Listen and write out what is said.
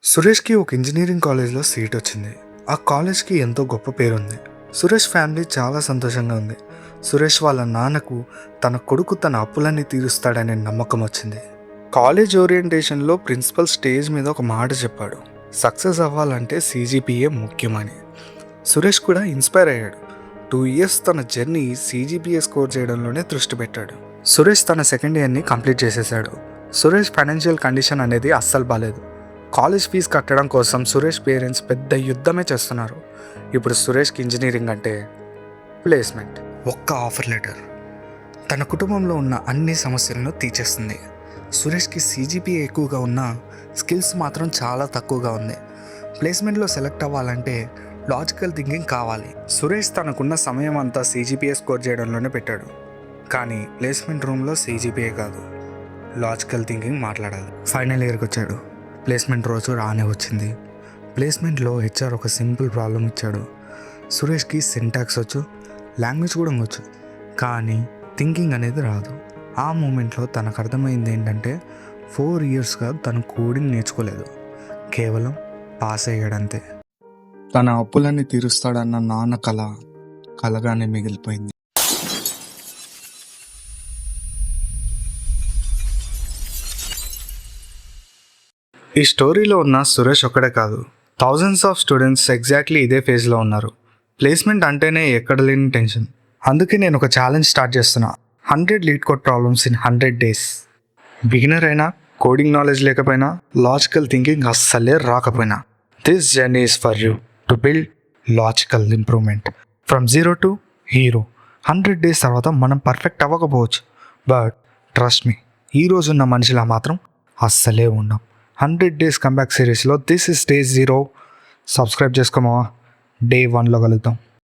సురేష్కి ఒక ఇంజనీరింగ్ కాలేజ్లో సీట్ వచ్చింది. ఆ కాలేజ్కి ఎంతో గొప్ప పేరుంది. సురేష్ ఫ్యామిలీ చాలా సంతోషంగా ఉంది. సురేష్ వాళ్ళ నాన్నకు తన కొడుకు తన అప్పులన్నీ తీరుస్తాడనే నమ్మకం వచ్చింది. కాలేజ్ ఓరియంటేషన్లో ప్రిన్సిపల్ స్టేజ్ మీద ఒక మాట చెప్పాడు, సక్సెస్ అవ్వాలంటే CGPA ముఖ్యమని. సురేష్ కూడా ఇన్స్పైర్ అయ్యాడు. 2 years తన జర్నీ CGPA స్కోర్ చేయడంలోనే దృష్టి పెట్టాడు. సురేష్ తన సెకండ్ ఇయర్ని కంప్లీట్ చేసేసాడు. సురేష్ ఫైనాన్షియల్ కండిషన్ అనేది అస్సలు బాలేదు. కాలేజ్ ఫీజు కట్టడం కోసం సురేష్ పేరెంట్స్ పెద్ద యుద్ధమే చేస్తున్నారు. ఇప్పుడు సురేష్కి ఇంజనీరింగ్ అంటే ప్లేస్మెంట్, ఒక్క ఆఫర్ లెటర్ తన కుటుంబంలో ఉన్న అన్ని సమస్యలను తీర్చేస్తుంది. సురేష్కి CGPA ఎక్కువగా ఉన్న స్కిల్స్ మాత్రం చాలా తక్కువగా ఉంది. ప్లేస్మెంట్లో సెలెక్ట్ అవ్వాలంటే లాజికల్ థింకింగ్ కావాలి. సురేష్ తనకున్న సమయం అంతా CGPA స్కోర్ చేయడంలోనే పెట్టాడు. కానీ ప్లేస్మెంట్ రూమ్లో CGPA కాదు, లాజికల్ థింకింగ్ మాట్లాడాలి. ఫైనల్ ఇయర్కి వచ్చాడు. ప్లేస్మెంట్ రోజు రానే వచ్చింది. ప్లేస్మెంట్లో HR ఒక సింపుల్ ప్రాబ్లం ఇచ్చాడు. సురేష్కి సింటాక్స్ వచ్చు, లాంగ్వేజ్ కూడా వచ్చు, కానీ థింకింగ్ అనేది రాదు. ఆ మూమెంట్లో తనకు అర్థమైంది ఏంటంటే 4 yearsగా తను కోడింగ్ నేర్చుకోలేదు, కేవలం పాస్ అయ్యాడంతే. తన అప్పులన్నీ తీరుస్తాడన్న నాన్న కలగానే మిగిలిపోయింది. ఈ స్టోరీలో ఉన్న సురేష్ ఒక్కడే కాదు, థౌజండ్స్ ఆఫ్ స్టూడెంట్స్ ఎగ్జాక్ట్లీ ఇదే ఫేజ్లో ఉన్నారు. ప్లేస్మెంట్ అంటేనే ఎక్కడ లేని టెన్షన్. అందుకే నేను ఒక ఛాలెంజ్ స్టార్ట్ చేస్తున్నా, 100 lead code problems in 100 days. Beginner అయినా, కోడింగ్ నాలెడ్జ్ లేకపోయినా, లాజికల్ థింకింగ్ అస్సలే రాకపోయినా, this journey is for you to build logical improvement from 0 to hero. 100 days తర్వాత మనం పర్ఫెక్ట్ అవ్వకపోవచ్చు, బట్ ట్రస్ట్ మీ, ఈ రోజున్న మనిషిలా మాత్రం అస్సలే ఉండం. 100 days కమ్బ్యాక్ సిరీస్లో దిస్ ఇస్ డే 0. సబ్స్క్రైబ్ చేసుకోమా, Day 1లో కలుద్దాం.